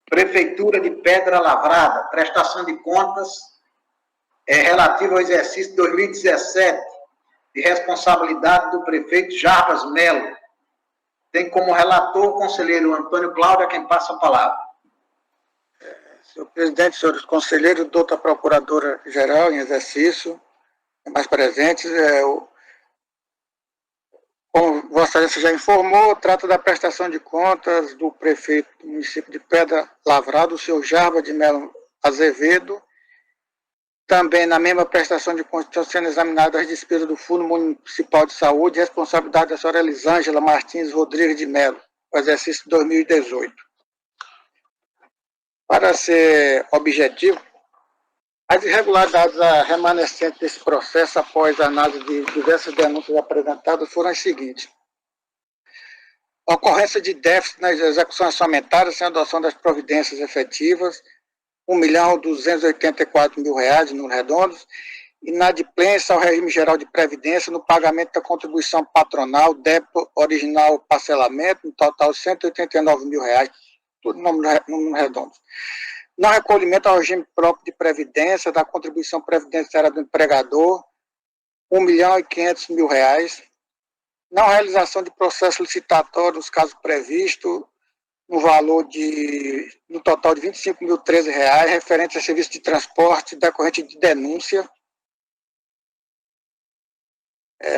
Prefeitura de Pedra Lavrada, prestação de contas relativa ao exercício 2017, de responsabilidade do prefeito Jarbas Melo. Tem como relator o conselheiro Antônio Cláudio, a quem passa a palavra. Senhor presidente, senhores conselheiros, doutora procuradora-geral em exercício, mais presentes, como Vossa Excelência já informou, trata da prestação de contas do prefeito do município de Pedra Lavrada, o senhor Jarbas de Melo Azevedo. Também, na mesma prestação de contas, estão sendo examinadas as despesas do Fundo Municipal de Saúde, responsabilidade da senhora Elisângela Martins Rodrigues de Melo, o exercício 2018. Para ser objetivo, as irregularidades remanescentes desse processo, após a análise de diversas denúncias apresentadas, foram as seguintes: ocorrência de déficit nas execuções orçamentárias sem adoção das providências efetivas, R$1.284.000 nos redondos, inadimplência ao regime geral de previdência no pagamento da contribuição patronal, débito original parcelamento, no total R$189.000, tudo no redondo. Não recolhimento ao regime próprio de previdência da contribuição previdenciária do empregador, R$1.500.000. Não realização de processo licitatório nos casos previstos, no total de R$25.013, referente a serviço de transporte decorrente de denúncia.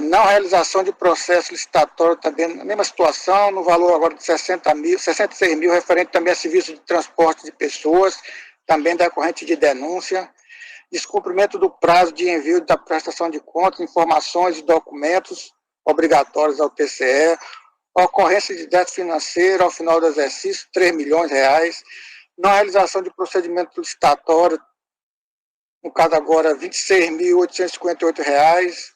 Não realização de processo licitatório também na mesma situação, no valor agora de 66 mil, referente também a serviço de transporte de pessoas, também decorrente de denúncia. Descumprimento do prazo de envio da prestação de contas, informações e documentos obrigatórios ao TCE. Ocorrência de déficit financeiro ao final do exercício, R$3 milhões. Não realização de procedimento licitatório, no caso agora, R$26.858.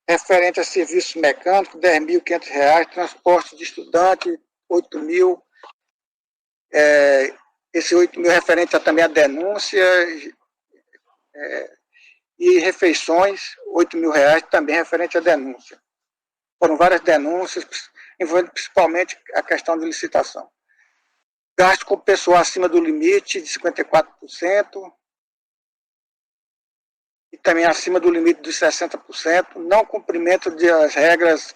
Referente a serviços mecânicos, R$10.500, transporte de estudante, R$8.000, esse R$8.000 referente também a denúncia, e refeições, R$8.000, também referente à denúncia. Foram várias denúncias, envolvendo principalmente a questão de licitação. Gasto com pessoal acima do limite de 54%, e também acima do limite dos 60%, não cumprimento das regras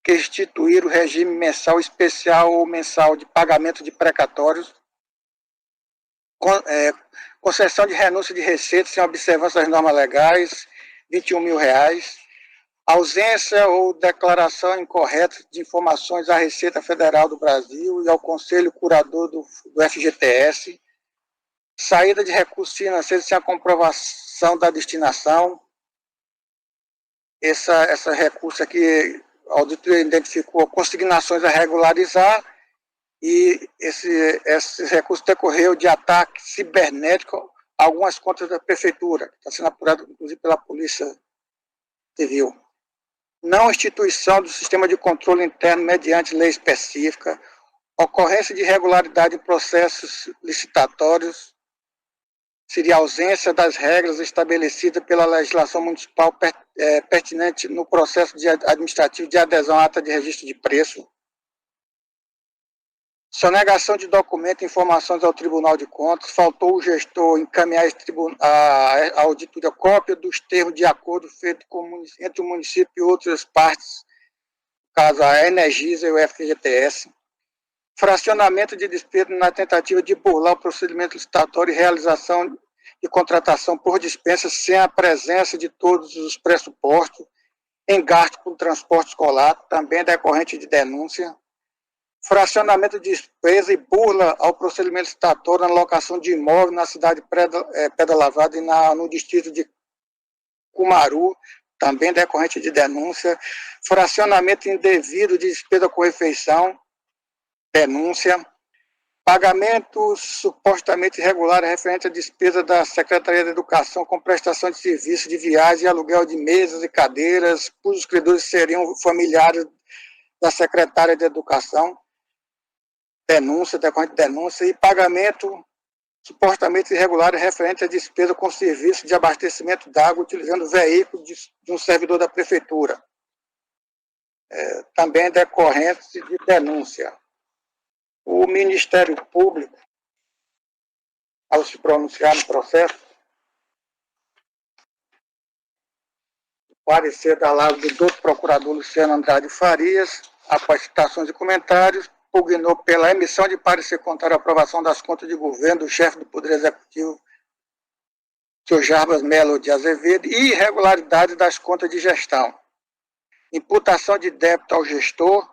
que instituíram o regime mensal especial ou mensal de pagamento de precatórios, concessão de renúncia de receitas sem observância das normas legais, R$21.000, ausência ou declaração incorreta de informações à Receita Federal do Brasil e ao Conselho Curador do FGTS, saída de recursos financeiros sem a comprovação da destinação. Essa recurso aqui, a auditoria identificou consignações a regularizar, e esse recurso decorreu de ataque cibernético a algumas contas da prefeitura, que está sendo apurado, inclusive, pela Polícia Civil. Não instituição do sistema de controle interno mediante lei específica, ocorrência de irregularidade em processos licitatórios, seria a ausência das regras estabelecidas pela legislação municipal pertinente no processo administrativo de adesão à ata de registro de preço. Sonegação de documento e informações ao Tribunal de Contas, faltou o gestor encaminhar a auditoria cópia dos termos de acordo feito entre o município e outras partes, no caso a Energisa e o FGTS. Fracionamento de despesa na tentativa de burlar o procedimento licitatório e realização de contratação por dispensa sem a presença de todos os pressupostos, em gasto com transporte escolar, também decorrente de denúncia. Fracionamento de despesa e burla ao procedimento licitatório na locação de imóvel na cidade de Pedra Lavrada e no distrito de Cumaru, também decorrente de denúncia. Fracionamento indevido de despesa com refeição, denúncia. Pagamentos supostamente irregulares referente à despesa da Secretaria da Educação com prestação de serviço de viagem e aluguel de mesas e cadeiras, cujos credores seriam familiares da Secretária de Educação, denúncia, decorrente de denúncia. E pagamento supostamente irregulares referente à despesa com serviço de abastecimento d'água utilizando veículo de um servidor da Prefeitura, também decorrente de denúncia. O Ministério Público ao se pronunciar no processo. Parecer da lado do doutor procurador Luciano Andrade Farias, após citações e comentários, pugnou pela emissão de parecer contrário à aprovação das contas de governo do chefe do Poder Executivo, Sr. Jarbas Melo de Azevedo, e irregularidades das contas de gestão. Imputação de débito ao gestor,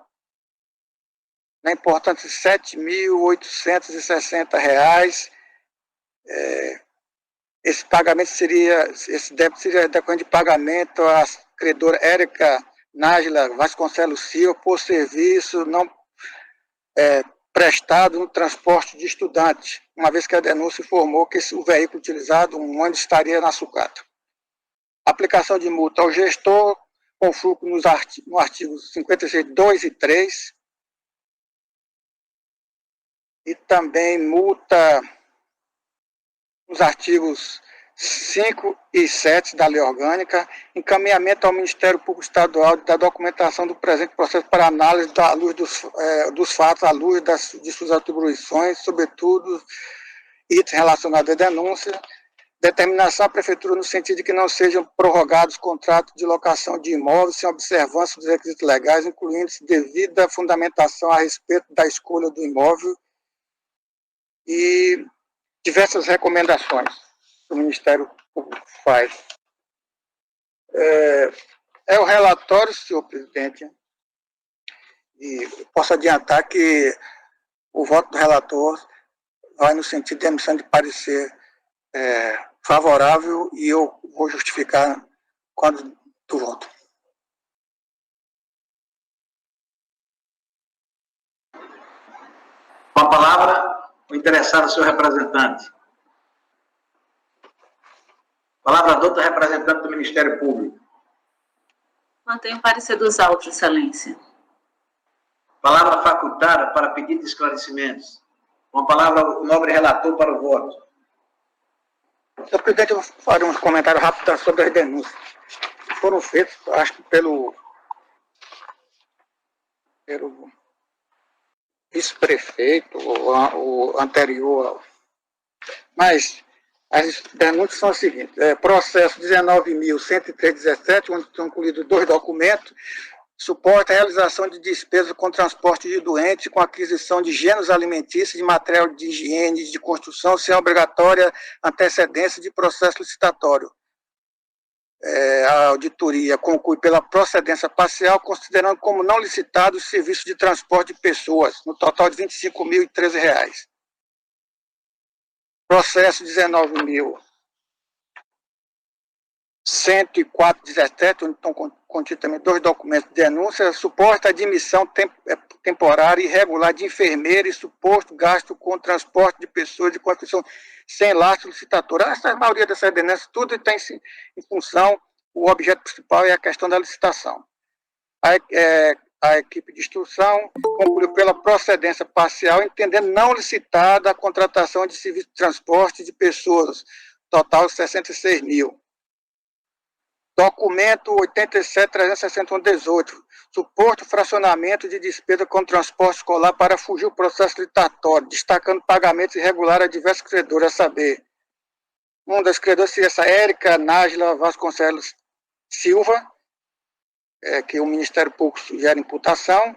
na importância de R$ 7.860. Esse débito seria decorrente de pagamento à credora Érica Nájila Vasconcelos Silva por serviço não prestado no transporte de estudantes, uma vez que a denúncia informou que o veículo utilizado, um ônibus, estaria na sucata. Aplicação de multa ao gestor, com fulcro no artigo 56, 2 e 3, e também multa nos artigos 5 e 7 da Lei Orgânica, encaminhamento ao Ministério Público Estadual da documentação do presente processo para análise à luz dos fatos, à luz de suas atribuições, sobretudo itens relacionados à denúncia, determinação à Prefeitura no sentido de que não sejam prorrogados contratos de locação de imóveis sem observância dos requisitos legais, incluindo-se devida fundamentação a respeito da escolha do imóvel e diversas recomendações que o Ministério Público faz. É o relatório, senhor presidente, e posso adiantar que o voto do relator vai no sentido de emissão de parecer favorável, e eu vou justificar quando do voto. Com a palavra, o interessado, senhor representante. Palavra do outro representante do Ministério Público. Mantenho o parecer dos autos, excelência. Palavra facultada para pedido de esclarecimentos. Com a palavra, o nobre relator para o voto. Senhor presidente, eu vou fazer uns comentários rápidos sobre as denúncias. Foram feitos, acho que pelo vice-prefeito, o anterior. Mas as denúncias são as seguintes: processo 19.103/17, onde estão incluídos 2 documentos, suporta a realização de despesas com transporte de doentes, com aquisição de gêneros alimentícios, de material de higiene, de construção, sem obrigatória antecedência de processo licitatório. A auditoria conclui pela procedência parcial, considerando como não licitado os serviços de transporte de pessoas, no total de R$ 25.013. Processo 19.104/17, onde estão contidos também 2 documentos de denúncia, suporta a admissão temporária e irregular de enfermeira e suposto gasto com transporte de pessoas de construção sem lastro licitatório. A maioria dessas denúncias, tudo tem em função, o objeto principal é a questão da licitação. A equipe de instrução concluiu pela procedência parcial, entendendo não licitada a contratação de serviço de transporte de pessoas, total 66 mil. Documento 87.361/18, suposto fracionamento de despesa com transporte escolar para fugir o processo licitatório, destacando pagamentos irregulares a diversos credores, a saber, um das credoras seria essa Érica Nájila Vasconcelos Silva, que o Ministério Público sugere imputação,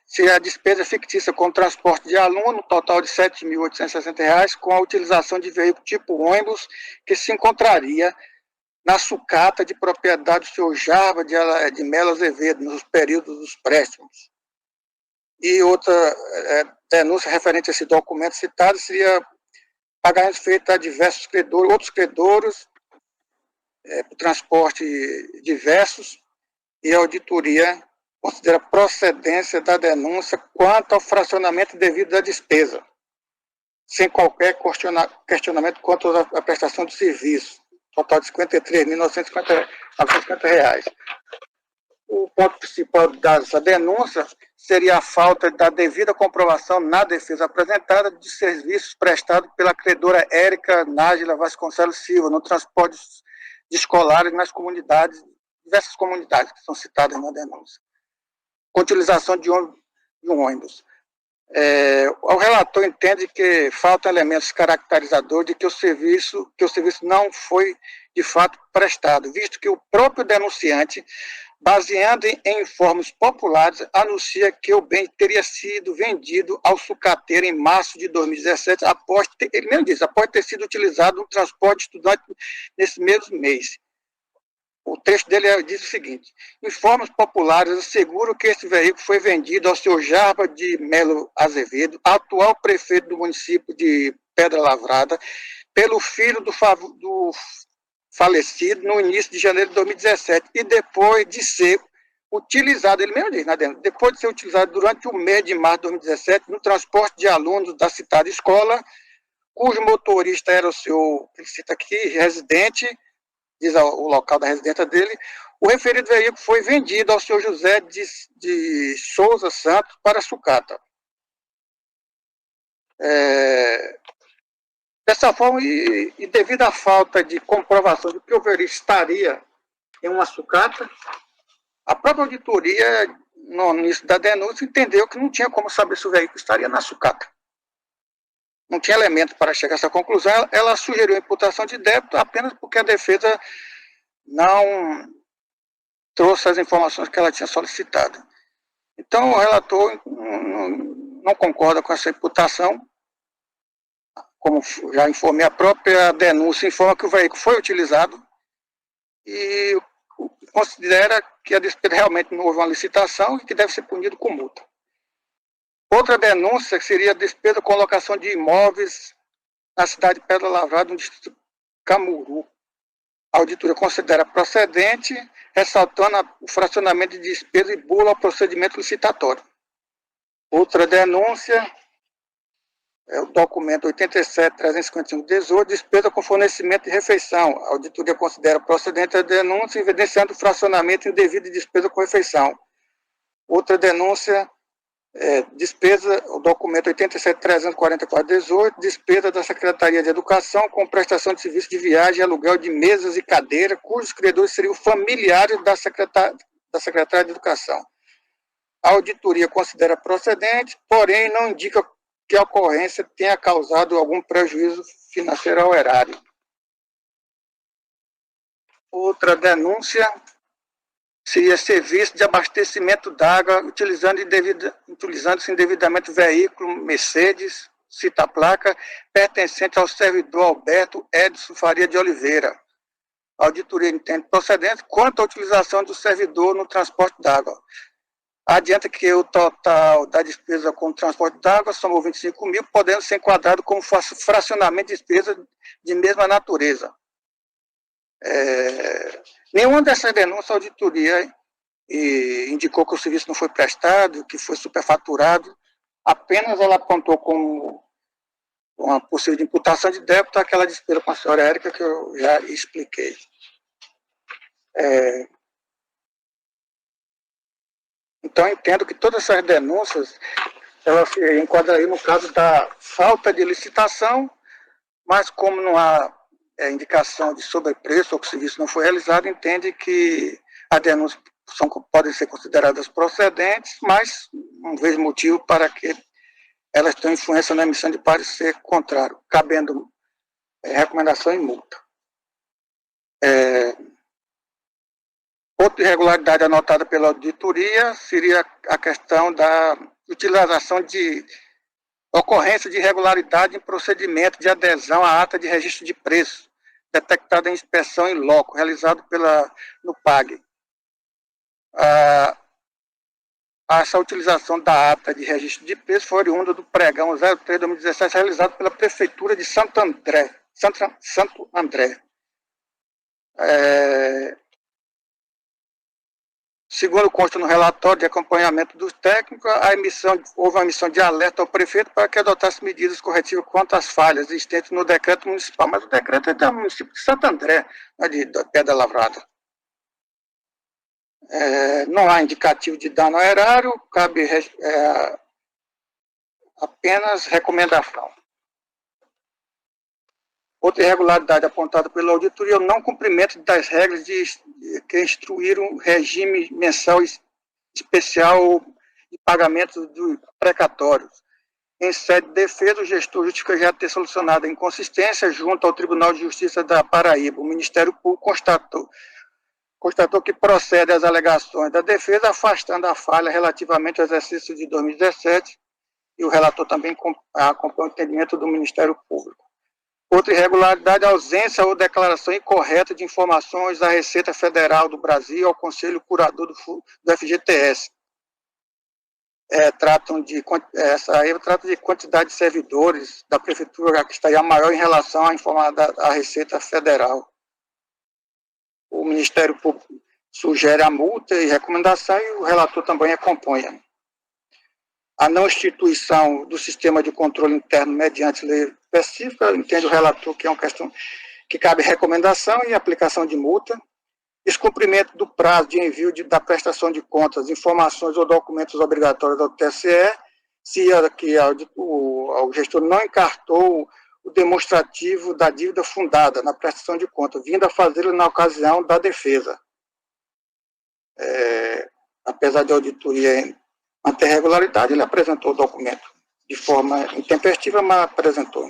seria a despesa fictícia com transporte de aluno, total de R$ 7.860, com a utilização de veículo tipo ônibus, que se encontraria na sucata de propriedade do senhor Jarbas de Melo Azevedo, nos períodos dos préstimos. E outra denúncia referente a esse documento citado seria pagamentos feitos a diversos credores, outros credores, por transporte diversos, e a auditoria considera procedência da denúncia quanto ao fracionamento devido da despesa, sem qualquer questionamento quanto à prestação de serviço, total de R$ 53.950. O ponto principal dessa denúncia seria a falta da devida comprovação na defesa apresentada de serviços prestados pela credora Érica Nájila Vasconcelos Silva no transporte de escolares nas comunidades, diversas comunidades que são citadas na denúncia, com utilização de um ônibus. O relator entende que faltam elementos caracterizadores de que o serviço não foi de fato prestado, visto que o próprio denunciante, baseando em informes populares, anuncia que o bem teria sido vendido ao sucateiro em março de 2017, ele mesmo diz, após ter sido utilizado no transporte de estudante nesse mesmo mês. O texto dele diz o seguinte: informes populares asseguram que esse veículo foi vendido ao senhor Jarba de Melo Azevedo, atual prefeito do município de Pedra Lavrada, pelo filho do falecido no início de janeiro de 2017, e depois de ser utilizado, ele mesmo diz, depois de ser utilizado durante o mês de março de 2017, no transporte de alunos da citada escola, cujo motorista era o senhor, ele cita aqui, residente, diz o local da residência dele, o referido veículo foi vendido ao senhor José de Souza Santos para sucata. Dessa forma, e devido à falta de comprovação de que o veículo estaria em uma sucata, a própria auditoria, no início da denúncia, entendeu que não tinha como saber se o veículo estaria na sucata. Não tinha elemento para chegar a essa conclusão. Ela sugeriu a imputação de débito apenas porque a defesa não trouxe as informações que ela tinha solicitado. Então, o relator não concorda com essa imputação. Como já informei, a própria denúncia informa que o veículo foi utilizado e considera que a despesa realmente não houve uma licitação e que deve ser punido com multa. Outra denúncia seria a despesa com locação de imóveis na cidade de Pedra Lavrada, no distrito de Camuru. A auditoria considera procedente, ressaltando o fracionamento de despesa e bula ao procedimento licitatório. Outra denúncia é o documento 87.351/18, despesa com fornecimento de refeição. A auditoria considera procedente a denúncia, evidenciando o fracionamento indevido de despesa com refeição. Outra denúncia despesa, o documento 87.344/18, despesa da Secretaria de Educação com prestação de serviço de viagem e aluguel de mesas e cadeiras, cujos credores seriam familiares da Secretaria de Educação. A auditoria considera procedente, porém não indica que a ocorrência tenha causado algum prejuízo financeiro ao erário. Outra denúncia seria serviço de abastecimento d'água, utilizando-se indevidamente o veículo Mercedes, cita a placa, pertencente ao servidor Alberto Edson Faria de Oliveira. A auditoria entende procedente quanto à utilização do servidor no transporte d'água. Adianta que o total da despesa com o transporte d'água somou 25 mil, podendo ser enquadrado como fracionamento de despesa de mesma natureza. Nenhuma dessas denúncias a auditoria indicou que o serviço não foi prestado, que foi superfaturado, apenas ela apontou como uma possível de imputação de débito aquela despesa com a senhora Érica que eu já expliquei. Então, entendo que todas essas denúncias elas se enquadrariam no caso da falta de licitação, mas como não há indicação de sobrepreço ou que o serviço não foi realizado, entende que as denúncias podem ser consideradas procedentes, mas não vejo motivo para que elas tenham influência na emissão de parecer contrário, cabendo recomendação e multa. Outra irregularidade anotada pela auditoria seria a questão da utilização de ocorrência de irregularidade em procedimento de adesão à ata de registro de preço, detectada em inspeção em loco, realizado no PAG. Essa utilização da ata de registro de preço foi oriunda do pregão 03/2017, realizado pela Prefeitura de Santo André. Segundo consta no relatório de acompanhamento dos técnicos, houve uma emissão de alerta ao prefeito para que adotasse medidas corretivas quanto às falhas existentes no decreto municipal. Mas o decreto é do município de Santo André, não é de Pedra Lavrada. Não há indicativo de dano ao erário, cabe apenas recomendação. Outra irregularidade apontada pela auditoria é o não cumprimento das regras que instruíram o regime mensal especial de pagamento dos precatórios. Em sede de defesa, o gestor justifica já ter solucionado a inconsistência junto ao Tribunal de Justiça da Paraíba. O Ministério Público constatou que procede às alegações da defesa, afastando a falha relativamente ao exercício de 2017, e o relator também acompanha o entendimento do Ministério Público. Outra irregularidade, a ausência ou declaração incorreta de informações da Receita Federal do Brasil ao Conselho Curador do FGTS. Essa aí trata de quantidade de servidores da Prefeitura que estaria maior em relação à informada à Receita Federal. O Ministério Público sugere a multa e recomendação e o relator também acompanha. A não instituição do sistema de controle interno mediante lei específica, entende o relator que é uma questão que cabe recomendação e aplicação de multa. Descumprimento do prazo de envio da prestação de contas, informações ou documentos obrigatórios do TSE, se o gestor não encartou o demonstrativo da dívida fundada na prestação de contas, vindo a fazê-lo na ocasião da defesa. Apesar de a auditoria manter regularidade, ele apresentou o documento de forma intempestiva, mas apresentou.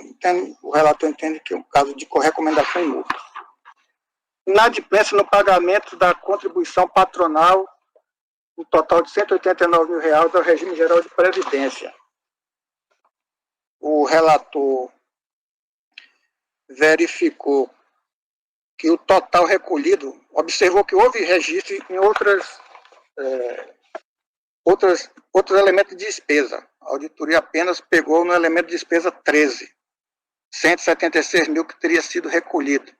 O relator entende que é um caso de recomendação e multa. Inadimplência no pagamento da contribuição patronal, no total de R$ 189 mil ao regime geral de previdência. O relator verificou que o total recolhido, observou que houve registro em outros elementos de despesa. A auditoria apenas pegou no elemento de despesa 13, 176 mil que teria sido recolhido,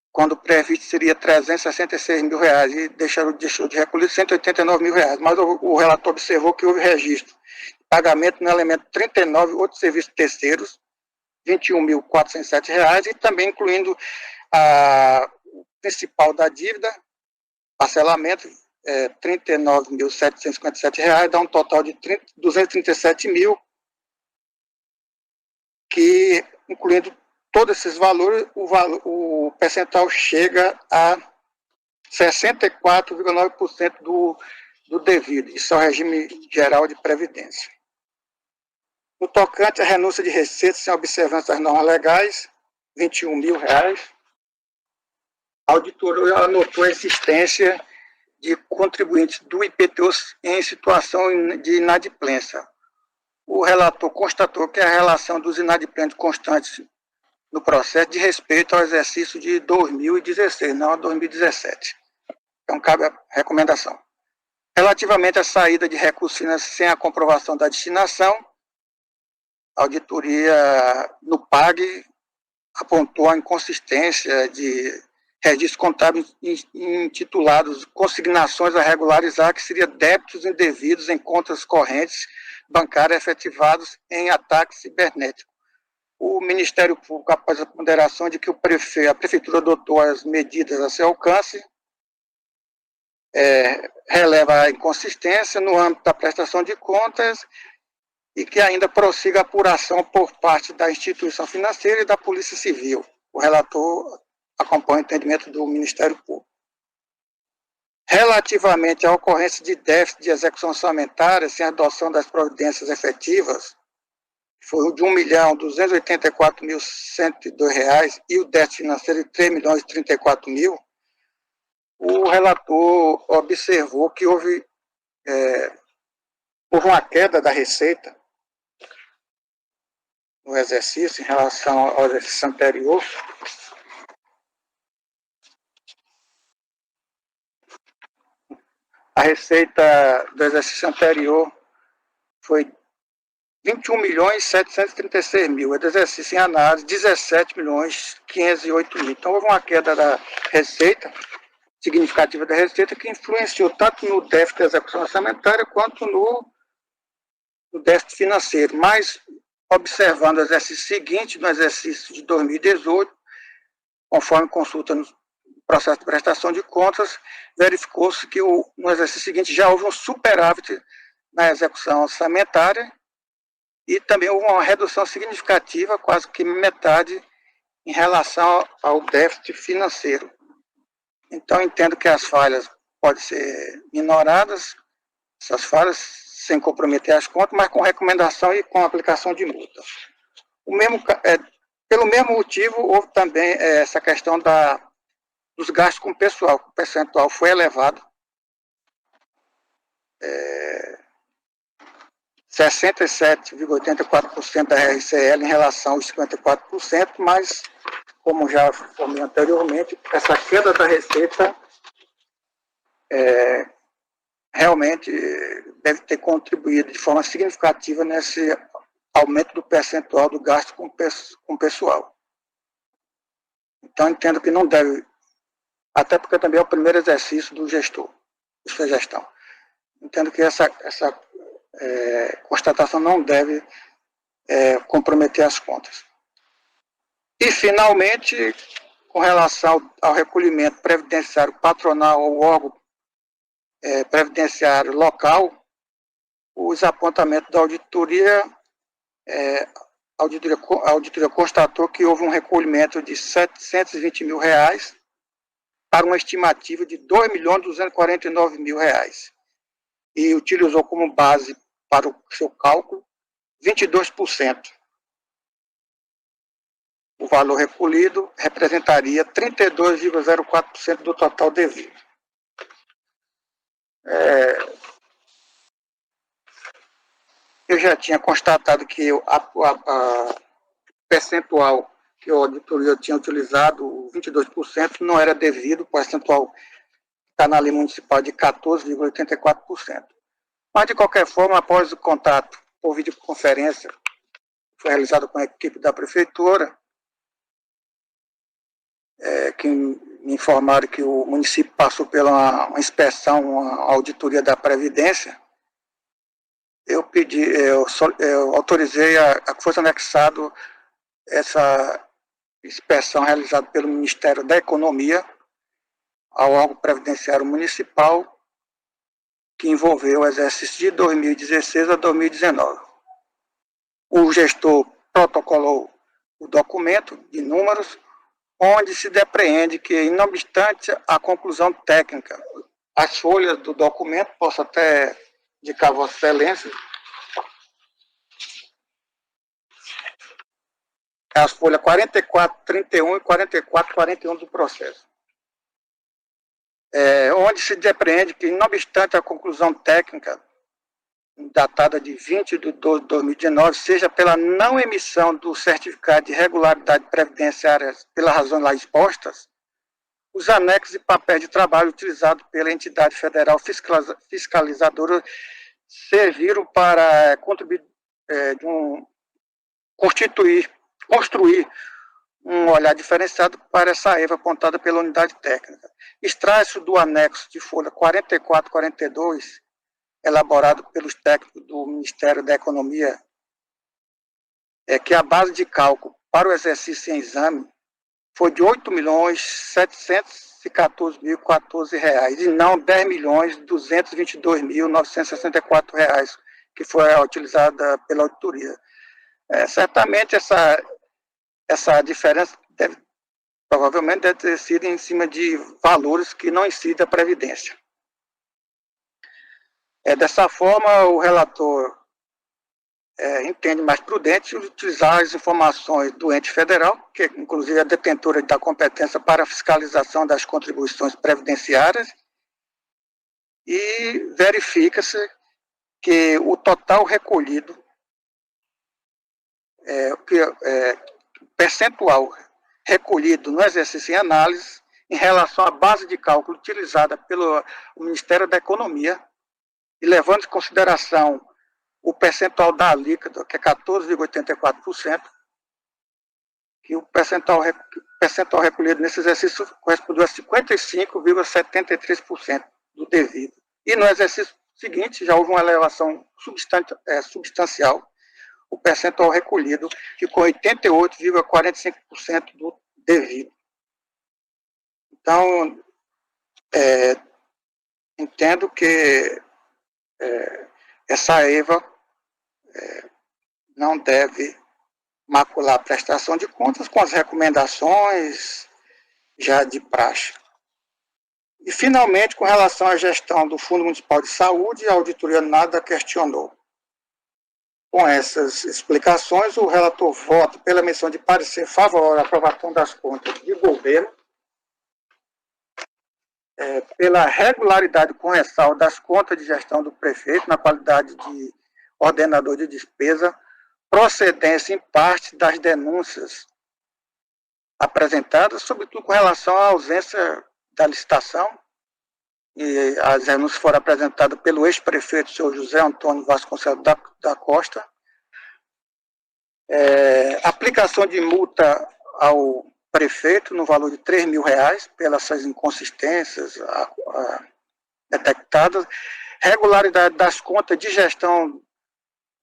quando o previsto seria R$ 366 mil, e deixou de recolher R$ 189 mil. Mas o relator observou que houve registro de pagamento no elemento 39, outros serviços terceiros, R$ 21.407, e também incluindo o principal da dívida, parcelamento, R$ 39.757, dá um total de R$ 237 mil, que, incluindo todos esses valores, o percentual chega a 64,9% do devido. Isso é o regime geral de previdência. No tocante à renúncia de receitas sem observância das normas legais, R$ 21 mil. A auditoria anotou a existência de contribuintes do IPTU em situação de inadimplência. O relator constatou que a relação dos inadimplentes constantes no processo de respeito ao exercício de 2016, não a 2017. Então, cabe a recomendação. Relativamente à saída de recursos financeiros sem a comprovação da destinação, a auditoria no PAG apontou a inconsistência de registros contábeis intitulados consignações a regularizar, que seria débitos indevidos em contas correntes bancárias efetivados em ataque cibernético. O Ministério Público, após a ponderação de que a Prefeitura adotou as medidas a seu alcance, releva a inconsistência no âmbito da prestação de contas e que ainda prossiga a apuração por parte da instituição financeira e da Polícia Civil. O relator acompanha o entendimento do Ministério Público. Relativamente à ocorrência de déficit de execução orçamentária sem adoção das providências efetivas, foi de R$ 1.284.102 e o déficit financeiro de R$ 3.034.000, o relator observou que houve uma queda da receita no exercício em relação ao exercício anterior. A receita do exercício anterior foi R$ 21.736.000, é do exercício em análise, R$ 17.508.000. Então, houve uma queda da receita, significativa da receita, que influenciou tanto no déficit da execução orçamentária quanto no déficit financeiro. Mas, observando o exercício seguinte, no exercício de 2018, conforme consulta no processo de prestação de contas, verificou-se que no exercício seguinte já houve um superávit na execução orçamentária e também houve uma redução significativa, quase que metade, em relação ao déficit financeiro. Então, entendo que as falhas podem ser minoradas, essas falhas, sem comprometer as contas, mas com recomendação e com aplicação de multa. Pelo mesmo motivo, houve também essa questão dos gastos com o pessoal, que o percentual foi elevado, 67,84% da RCL em relação aos 54%, mas, como já falei anteriormente, essa queda da receita realmente deve ter contribuído de forma significativa nesse aumento do percentual do gasto com o pessoal. Então, entendo que não deve, até porque também é o primeiro exercício do gestor, de sua gestão. Entendo que essa constatação não deve comprometer as contas. E, finalmente, com relação ao recolhimento previdenciário patronal ou órgão previdenciário local, os apontamentos da auditoria, a auditoria constatou que houve um recolhimento de R$ 720 mil para uma estimativa de R$ 2.249.000 e utilizou como base para o seu cálculo 22%. O valor recolhido representaria 32,04% do total devido. Eu já tinha constatado que o percentual que a auditoria tinha utilizado, 22%, não era devido, o percentual está na lei municipal de 14,84%. Mas, de qualquer forma, após o contato por videoconferência, foi realizado com a equipe da prefeitura, que me informaram que o município passou pela uma inspeção, uma auditoria da Previdência. Eu autorizei a que fosse anexado essa inspeção realizada pelo Ministério da Economia ao órgão previdenciário municipal, que envolveu o exercício de 2016 a 2019. O gestor protocolou o documento de números, onde se depreende que, não obstante a conclusão técnica, as folhas do documento, posso até indicar a Vossa Excelência, as folhas 4431 e 4441 do processo, onde se depreende que, não obstante a conclusão técnica, datada de 20 de 12 de 2019, seja pela não emissão do certificado de regularidade previdenciária pelas razões lá expostas, os anexos e papéis de trabalho utilizados pela entidade federal fiscalizadora serviram para contribuir, construir um olhar diferenciado para essa EVA apontada pela unidade técnica. Extrai-se do anexo de folha 4442, elaborado pelos técnicos do Ministério da Economia, que a base de cálculo para o exercício em exame foi de R$ 8.714.014 e não R$ 10.222.964, que foi utilizada pela auditoria. Certamente essa diferença provavelmente deve ter sido em cima de valores que não incidem a Previdência. Dessa forma, o relator entende mais prudente utilizar as informações do ente federal, que inclusive é detentora da competência para a fiscalização das contribuições previdenciárias, e verifica-se que o total recolhido, percentual recolhido no exercício em análise, em relação à base de cálculo utilizada pelo Ministério da Economia, e levando em consideração o percentual da alíquota, que é 14,84%, que o percentual recolhido nesse exercício correspondeu a 55,73% do devido. E no exercício seguinte já houve uma elevação substancial, o percentual recolhido ficou 88,45% do devido. Então, entendo que essa EVA não deve macular a prestação de contas com as recomendações já de praxe. E, finalmente, com relação à gestão do Fundo Municipal de Saúde, a auditoria nada questionou. Com essas explicações, o relator vota pela emissão de parecer favorável à aprovação das contas de governo, pela regularidade com ressalva das contas de gestão do prefeito, na qualidade de ordenador de despesa, procedência em parte das denúncias apresentadas, sobretudo com relação à ausência da licitação, e as denúncias foram apresentadas pelo ex-prefeito, senhor José Antônio Vasconcelos da Costa, aplicação de multa ao prefeito no valor de R$ 3.000 pelas inconsistências detectadas, regularidade das contas de gestão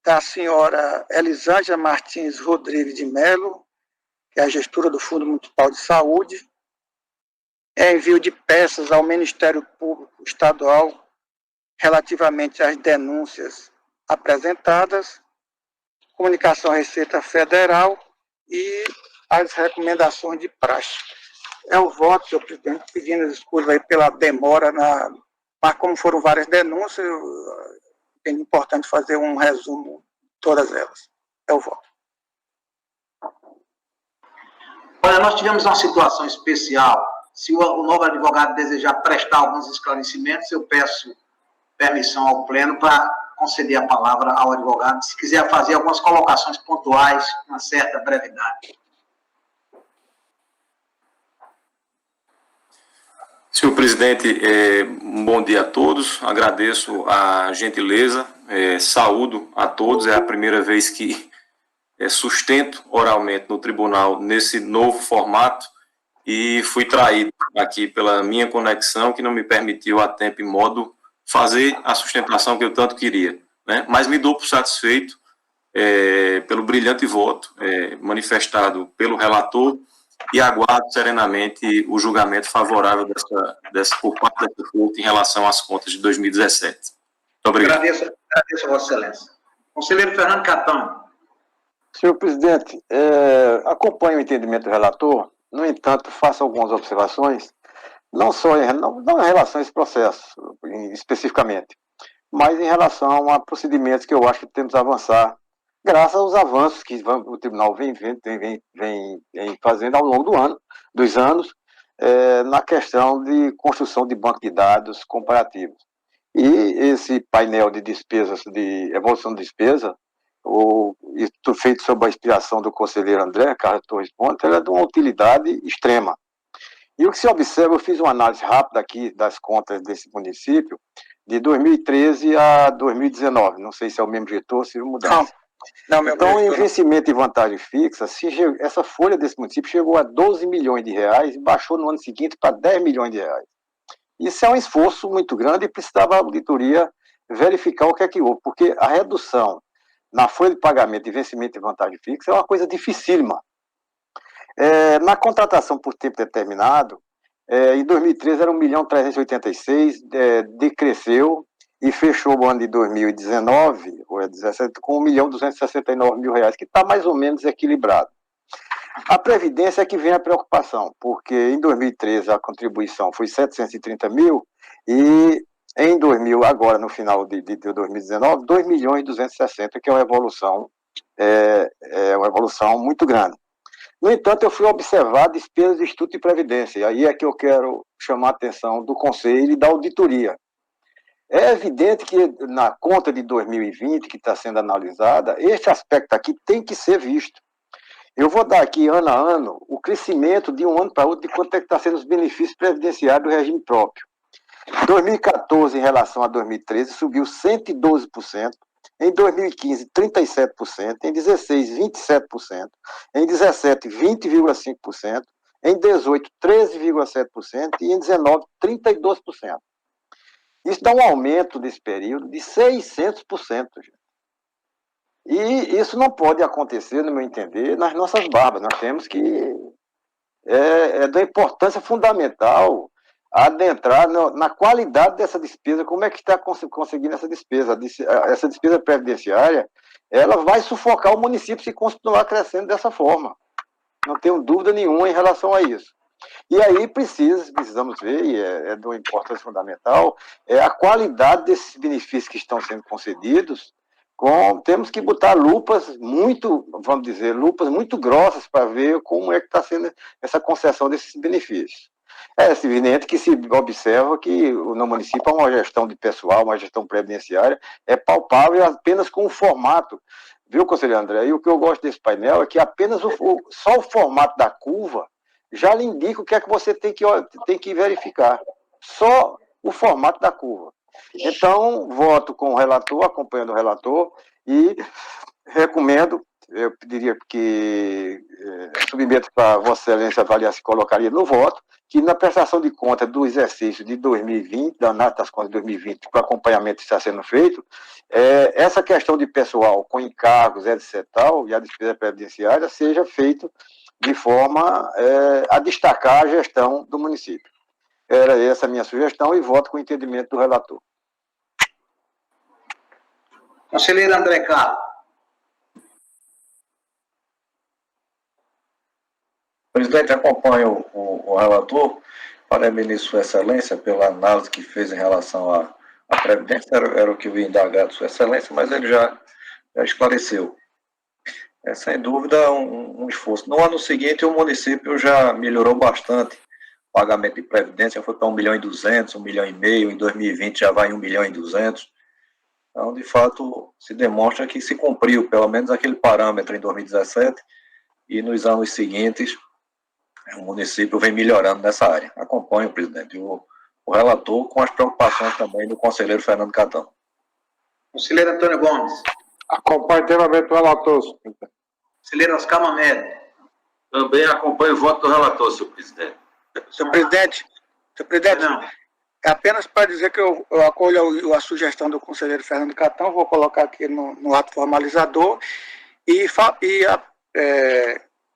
da senhora Elisângela Martins Rodrigues de Melo, que é a gestora do Fundo Municipal de Saúde, envio de peças ao Ministério Público Estadual relativamente às denúncias apresentadas, comunicação à Receita Federal e as recomendações de praxe. É o voto, senhor presidente, pedindo desculpas aí pela demora, mas como foram várias denúncias, é importante fazer um resumo de todas elas. É o voto. Olha, nós tivemos uma situação especial. Se o novo advogado desejar prestar alguns esclarecimentos, eu peço permissão ao pleno para conceder a palavra ao advogado, se quiser fazer algumas colocações pontuais, com uma certa brevidade. Senhor presidente, um bom dia a todos, agradeço a gentileza, saúdo a todos, é a primeira vez que sustento oralmente no tribunal nesse novo formato e fui traído aqui pela minha conexão, que não me permitiu a tempo e modo fazer a sustentação que eu tanto queria, né? Mas me dou por satisfeito pelo brilhante voto manifestado pelo relator e aguardo serenamente o julgamento favorável por parte dessa corte em relação às contas de 2017. Muito obrigado. Agradeço a Vossa Excelência. Conselheiro Fernando Catão. Senhor presidente, acompanho o entendimento do relator, no entanto, faço algumas observações, não em relação a esse processo especificamente, mas em relação a procedimentos que eu acho que temos a avançar, graças aos avanços que o tribunal vem fazendo ao longo dos anos, na questão de construção de banco de dados comparativos. E esse painel de despesas, de evolução de despesa, feito sob a inspiração do conselheiro André Carlos Torres Ponte, é de uma utilidade extrema. E o que se observa, eu fiz uma análise rápida aqui das contas desse município, de 2013 a 2019, não sei se é o mesmo gestor, se mudar. Não, então, em vencimento e vantagem fixa, essa folha desse município chegou a 12 milhões de reais e baixou no ano seguinte para 10 milhões de reais. Isso é um esforço muito grande e precisava a auditoria verificar o que é que houve, porque a redução na folha de pagamento de vencimento e vantagem fixa é uma coisa dificílima. Na contratação por tempo determinado, em 2013 era 1.386.000, decresceu e fechou o ano de 2019, ou 2017, com 1.269.000 reais, que está mais ou menos equilibrado. A Previdência é que vem a preocupação, porque em 2013 a contribuição foi 730 mil e em 2000, agora no final de 2019, 2.260.000, que é uma evolução muito grande. No entanto, eu fui observar despesas de Instituto de Previdência, e aí é que eu quero chamar a atenção do Conselho e da auditoria. É evidente que na conta de 2020, que está sendo analisada, este aspecto aqui tem que ser visto. Eu vou dar aqui, ano a ano, o crescimento de um ano para outro de quanto é que está sendo os benefícios previdenciários do regime próprio. Em 2014, em relação a 2013, subiu 112%, em 2015, 37%, em 2016, 27%, em 2017, 20,5%, em 2018, 13,7% e em 2019, 32%. Isso dá um aumento desse período de 600%. Gente. E isso não pode acontecer, no meu entender, nas nossas barbas. Nós temos que... É da importância fundamental adentrar na qualidade dessa despesa, como é que está conseguindo essa despesa. Essa despesa previdenciária, ela vai sufocar o município se continuar crescendo dessa forma. Não tenho dúvida nenhuma em relação a isso. E aí precisamos ver, e é de uma importância fundamental, a qualidade desses benefícios que estão sendo concedidos. Temos que botar lupas muito grossas para ver como é que está sendo essa concessão desses benefícios. É evidente que se observa que no município há uma gestão de pessoal, uma gestão previdenciária, é palpável apenas com o formato. Viu, conselheiro André? E o que eu gosto desse painel é que apenas só o formato da curva já lhe indica o que é que você tem que verificar. Só o formato da curva. Então, voto com o relator, acompanhando o relator, e recomendo, eu pediria que submeto para Vossa Excelência avaliar se colocaria no voto, que na prestação de conta do exercício de 2020, da análise das contas de 2020, para o acompanhamento que está sendo feito, essa questão de pessoal com encargos, etc., e a despesa previdenciária, seja feito de forma a destacar a gestão do município. Era essa a minha sugestão e voto com o entendimento do relator. Conselheiro André Carlos. Presidente, acompanho o relator, parabenizo Sua Excelência pela análise que fez em relação à Previdência, era o que eu ia indagar de Sua Excelência, mas ele já esclareceu. É sem dúvida um esforço. No ano seguinte, o município já melhorou bastante o pagamento de Previdência, foi para 1.200.000, 1,5 milhão, em 2020 já vai em 1.200.000. Então, de fato, se demonstra que se cumpriu pelo menos aquele parâmetro em 2017 e nos anos seguintes o município vem melhorando nessa área. Acompanho, presidente, o relator com as preocupações também do conselheiro Fernando Catão. Conselheiro Antônio Gomes. Acompanho inteiramente o relator, senhor presidente. Conselheiro Oscar Mamed. Também acompanho o voto do relator, senhor presidente. Senhor presidente, Não. é apenas para dizer que eu acolho a sugestão do conselheiro Fernando Catão, vou colocar aqui no ato formalizador e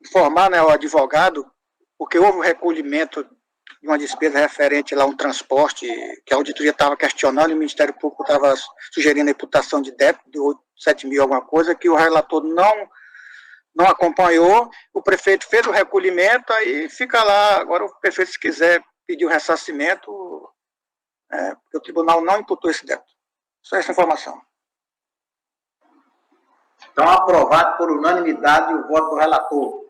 informar, né, o advogado, porque houve um recolhimento de uma despesa referente lá a um transporte, que a auditoria estava questionando e o Ministério Público estava sugerindo a imputação de débito de 7 mil alguma coisa, que o relator não acompanhou, o prefeito fez o recolhimento, aí fica lá, agora o prefeito, se quiser pedir o ressarcimento, porque o tribunal não imputou esse débito. Só essa informação. Então, aprovado por unanimidade o voto do relator.